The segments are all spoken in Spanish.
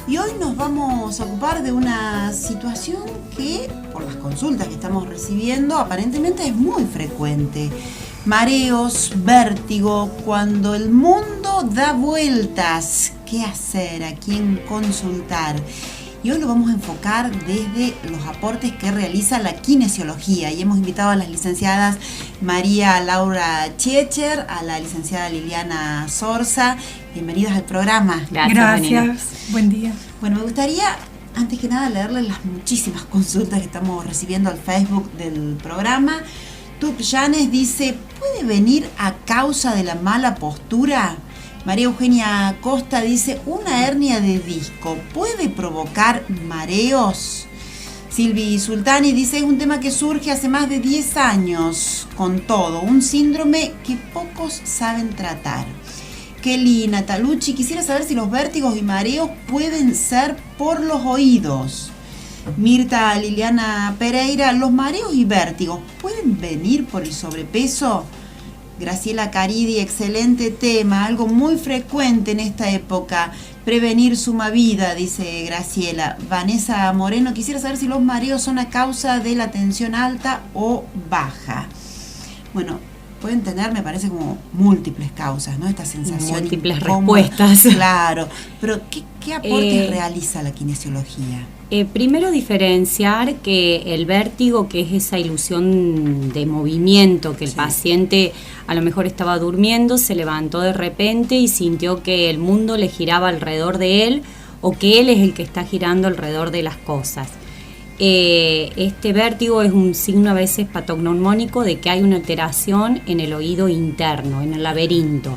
Y hoy nos vamos a ocupar de una situación que, por las consultas que estamos recibiendo, aparentemente es muy frecuente. Mareos, vértigo, cuando el mundo da vueltas. ¿Qué hacer? ¿A quién consultar? Y hoy lo vamos a enfocar desde los aportes que realiza la kinesiología. Y hemos invitado a las licenciadas María Laura Checher, a la licenciada Liliana Zorza. Bienvenidas al programa. Gracias. Buen día. Bueno, me gustaría, antes que nada, leerles las muchísimas consultas que estamos recibiendo al Facebook del programa. Tup Yanes dice, ¿puede venir a causa de la mala postura? María Eugenia Costa dice, ¿una hernia de disco puede provocar mareos? Silvi Sultani dice, es un tema que surge hace más de 10 años, con todo, un síndrome que pocos saben tratar. Kelly Natalucci, quisiera saber si los vértigos y mareos pueden ser por los oídos. Mirta Liliana Pereira, ¿los mareos y vértigos pueden venir por el sobrepeso? Graciela Caridi, excelente tema, algo muy frecuente en esta época. Prevenir suma vida, dice Graciela. Vanessa Moreno, quisiera saber si los mareos son a causa de la tensión alta o baja. Bueno, pueden tener, me parece, como múltiples causas, ¿no? Esta sensación. Múltiples respuestas. Claro. Pero, ¿qué aportes realiza la kinesiología? Primero diferenciar que el vértigo, que es esa ilusión de movimiento, que el paciente a lo mejor estaba durmiendo, se levantó de repente y sintió que el mundo le giraba alrededor de él o que él es el que está girando alrededor de las cosas. Este vértigo es un signo a veces patognomónico de que hay una alteración en el oído interno, en el laberinto.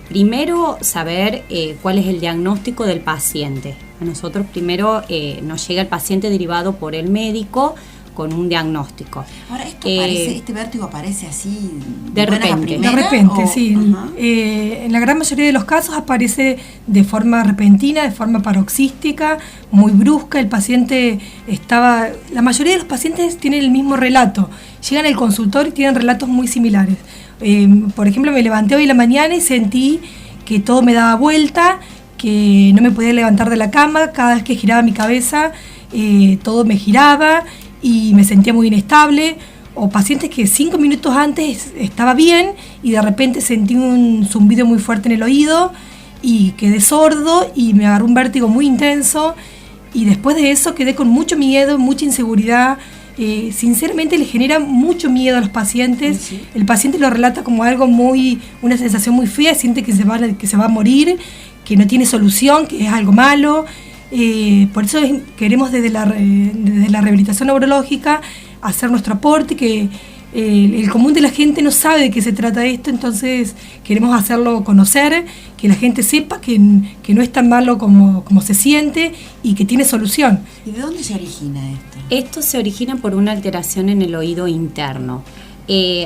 Primero saber cuál es el diagnóstico del paciente. A nosotros primero nos llega el paciente derivado por el médico con un diagnóstico. Ahora, ¿este vértigo aparece así de repente? De repente, sí. En la gran mayoría de los casos aparece de forma repentina, de forma paroxística, muy brusca. El paciente la mayoría de los pacientes tienen el mismo relato. Llegan al consultorio y tienen relatos muy similares. Por ejemplo, me levanté hoy en la mañana y sentí que todo me daba vuelta, que no me podía levantar de la cama, cada vez que giraba mi cabeza todo me giraba y me sentía muy inestable, o pacientes que 5 minutos antes estaba bien y de repente sentí un zumbido muy fuerte en el oído y quedé sordo y me agarró un vértigo muy intenso y después de eso quedé con mucho miedo, mucha inseguridad. Sinceramente le genera mucho miedo a los pacientes. Sí. El paciente lo relata como algo una sensación muy fea, siente que se va a morir, que no tiene solución, que es algo malo. Por eso queremos desde la rehabilitación neurológica hacer nuestro aporte, que el común de la gente no sabe de qué se trata esto, entonces queremos hacerlo conocer, que la gente sepa que no es tan malo como se siente y que tiene solución. ¿Y de dónde se origina esto? Esto se origina por una alteración en el oído interno.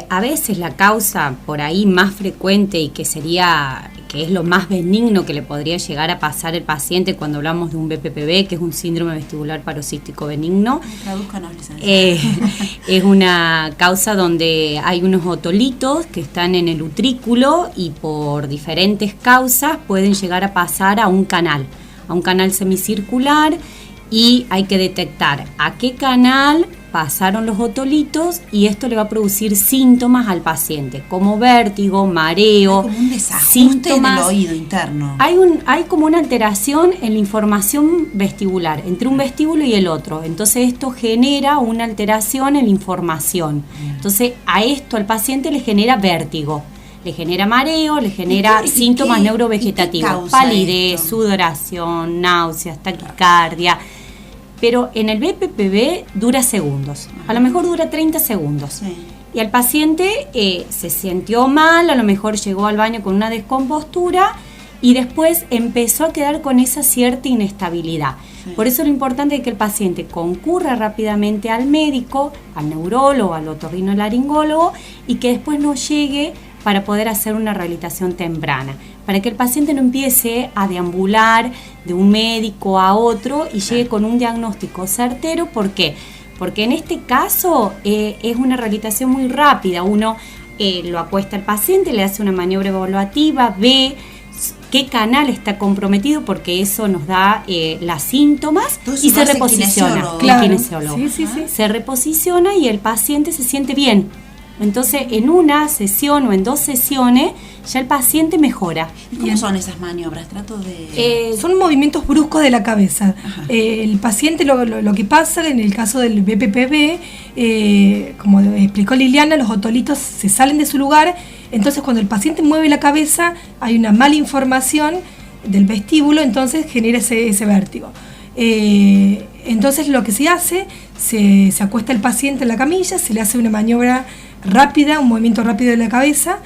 A veces la causa por ahí más frecuente y que es lo más benigno que le podría llegar a pasar al paciente cuando hablamos de un BPPV, que es un síndrome vestibular paroxístico benigno. Tradúzcanos, licenciada. Es una causa donde hay unos otolitos que están en el utrículo y por diferentes causas pueden llegar a pasar a un canal semicircular, y hay que detectar a qué canal pasaron los otolitos y esto le va a producir síntomas al paciente, como vértigo, mareo, como un desajuste en el oído interno. Hay como una alteración en la información vestibular, entre un vestíbulo y el otro. Entonces esto genera una alteración en la información. Entonces a esto al paciente le genera vértigo, le genera mareo, le genera síntomas neurovegetativos, palidez, sudoración, náuseas, taquicardia. Pero en el BPPV dura segundos, a lo mejor dura 30 segundos. Sí. Y al paciente se sintió mal, a lo mejor llegó al baño con una descompostura y después empezó a quedar con esa cierta inestabilidad. Sí. Por eso lo importante es que el paciente concurra rápidamente al médico, al neurólogo, al otorrinolaringólogo y que después no llegue para poder hacer una rehabilitación temprana, para que el paciente no empiece a deambular de un médico a otro y llegue con un diagnóstico certero. ¿Por qué? Porque en este caso es una rehabilitación muy rápida. Uno lo acuesta al paciente, le hace una maniobra evaluativa, ve qué canal está comprometido, porque eso nos da los síntomas y se reposiciona. Claro. El kinesiólogo. Sí. Se reposiciona y el paciente se siente bien. Entonces, en una sesión o en 2 sesiones, ya el paciente mejora. ¿Y cómo son esas maniobras? Trato de... Son movimientos bruscos de la cabeza. El paciente, lo que pasa en el caso del BPPV, como explicó Liliana, los otolitos se salen de su lugar. Entonces, cuando el paciente mueve la cabeza, hay una mala información del vestíbulo, entonces genera ese vértigo. Entonces, lo que se hace, se acuesta el paciente en la camilla, se le hace una maniobra rápida, un movimiento rápido de la cabeza,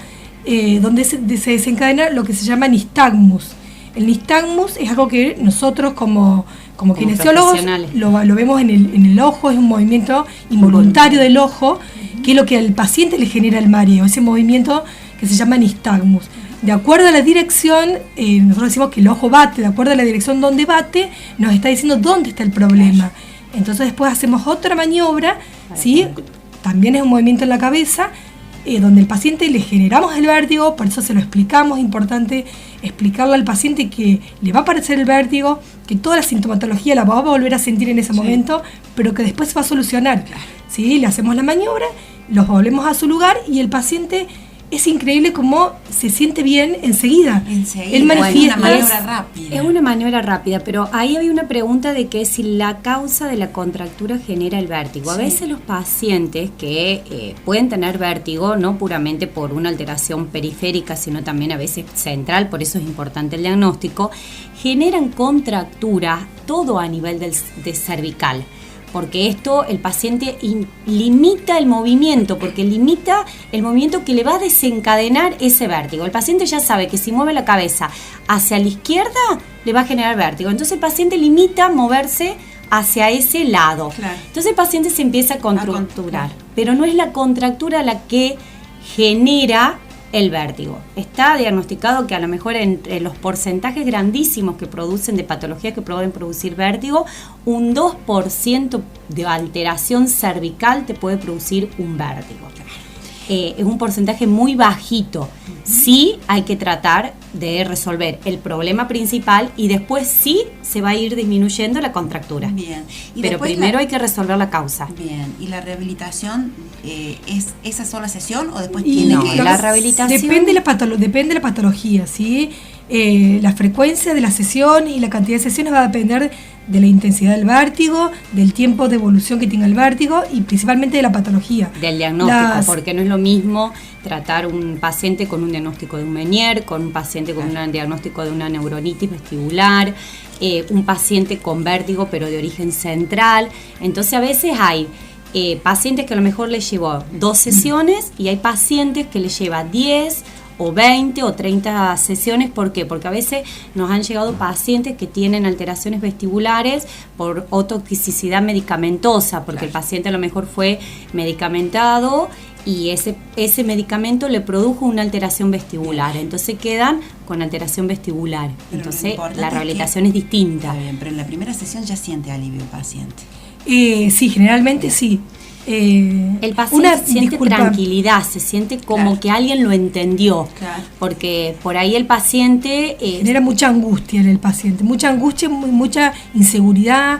donde se desencadena lo que se llama nistagmus. El nistagmus es algo que nosotros como kinesiólogos lo vemos en el ojo, es un movimiento involuntario del ojo, que es lo que al paciente le genera el mareo, ese movimiento que se llama nistagmus. De acuerdo a la dirección, nosotros decimos que el ojo bate, de acuerdo a la dirección donde bate, nos está diciendo dónde está el problema. Entonces después hacemos otra maniobra, ¿sí? También es un movimiento en la cabeza, donde el paciente le generamos el vértigo, por eso se lo explicamos, es importante explicarle al paciente que le va a aparecer el vértigo, que toda la sintomatología la va a volver a sentir en ese momento, pero que después se va a solucionar. ¿Sí? Le hacemos la maniobra, los volvemos a su lugar y el paciente... Es increíble cómo se siente bien enseguida. Él manifiesta. Bueno, una maniobra rápida. Es una maniobra rápida, pero ahí había una pregunta de que si la causa de la contractura genera el vértigo. A veces los pacientes que pueden tener vértigo, no puramente por una alteración periférica, sino también a veces central, por eso es importante el diagnóstico, generan contracturas todo a nivel de cervical. Porque esto el paciente limita el movimiento, porque limita el movimiento que le va a desencadenar ese vértigo. El paciente ya sabe que si mueve la cabeza hacia la izquierda le va a generar vértigo. Entonces el paciente limita moverse hacia ese lado. Claro. Entonces el paciente se empieza a contracturar. Pero no es la contractura la que genera el vértigo. Está diagnosticado que a lo mejor entre los porcentajes grandísimos que producen de patologías que pueden producir vértigo, un 2% de alteración cervical te puede producir un vértigo. Es un porcentaje muy bajito. Sí hay que tratar de resolver el problema principal y después sí se va a ir disminuyendo la contractura. Bien. Pero primero hay que resolver la causa. Bien. ¿Y la rehabilitación es esa sola sesión o después tiene que la rehabilitación? Depende de la patología, ¿sí? La frecuencia de la sesión y la cantidad de sesiones va a depender de la intensidad del vértigo, del tiempo de evolución que tenga el vértigo y principalmente de la patología. Del diagnóstico, porque no es lo mismo tratar un paciente con un diagnóstico de un Meniere, con un paciente con un diagnóstico de una neuronitis vestibular, un paciente con vértigo pero de origen central. Entonces a veces hay pacientes que a lo mejor les llevó 2 sesiones y hay pacientes que les lleva 10 o 20 o 30 sesiones. ¿Por qué? Porque a veces nos han llegado pacientes que tienen alteraciones vestibulares por otoxicidad medicamentosa, porque el paciente a lo mejor fue medicamentado y ese medicamento le produjo una alteración vestibular, entonces quedan con alteración vestibular. Pero entonces la rehabilitación es distinta. Está bien, pero en la primera sesión ya siente alivio el paciente. Sí, generalmente sí. El paciente siente tranquilidad, se siente como que alguien lo entendió, porque por ahí el paciente genera mucha angustia en el paciente, mucha angustia, mucha inseguridad,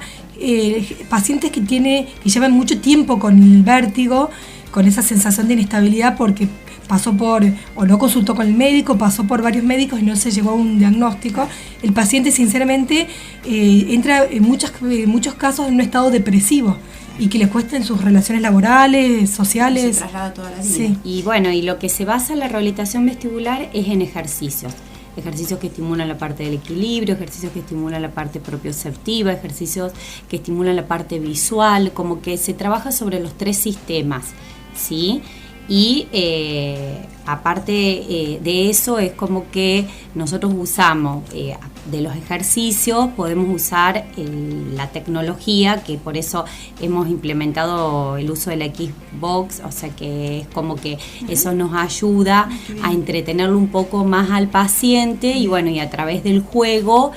pacientes que llevan mucho tiempo con el vértigo, con esa sensación de inestabilidad porque pasó o no consultó con el médico, pasó por varios médicos y no se llegó a un diagnóstico. El paciente sinceramente entra en muchos casos en un estado depresivo y que les cuesta en sus relaciones laborales, sociales. Se traslada toda la vida. Sí. Y bueno, y lo que se basa en la rehabilitación vestibular es en ejercicios que estimulan la parte del equilibrio, ejercicios que estimulan la parte propioceptiva, ejercicios que estimulan la parte visual, como que se trabaja sobre los 3 sistemas, ¿sí? Y aparte de eso es como que nosotros usamos de los ejercicios, podemos usar la tecnología, que por eso hemos implementado el uso de la Xbox, o sea que es como que eso nos ayuda a entretenerlo un poco más al paciente y bueno, y a través del juego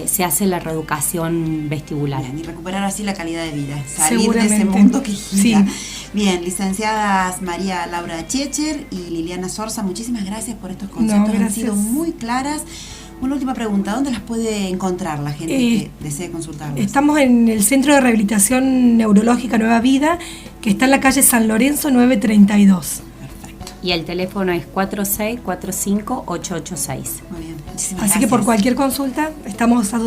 se hace la reeducación vestibular. Bien, y recuperar así la calidad de vida, salir de ese mundo que gira. Sí. Bien, licenciadas María Laura Checher y Liliana Sorza, muchísimas gracias por estos conceptos, han sido muy claras. Una última pregunta, ¿dónde las puede encontrar la gente que desee consultarlas? Estamos en el Centro de Rehabilitación Neurológica Nueva Vida, que está en la calle San Lorenzo 932. Perfecto. Y el teléfono es 4645-886. Muy bien, muchísimas Así gracias. que por cualquier consulta estamos a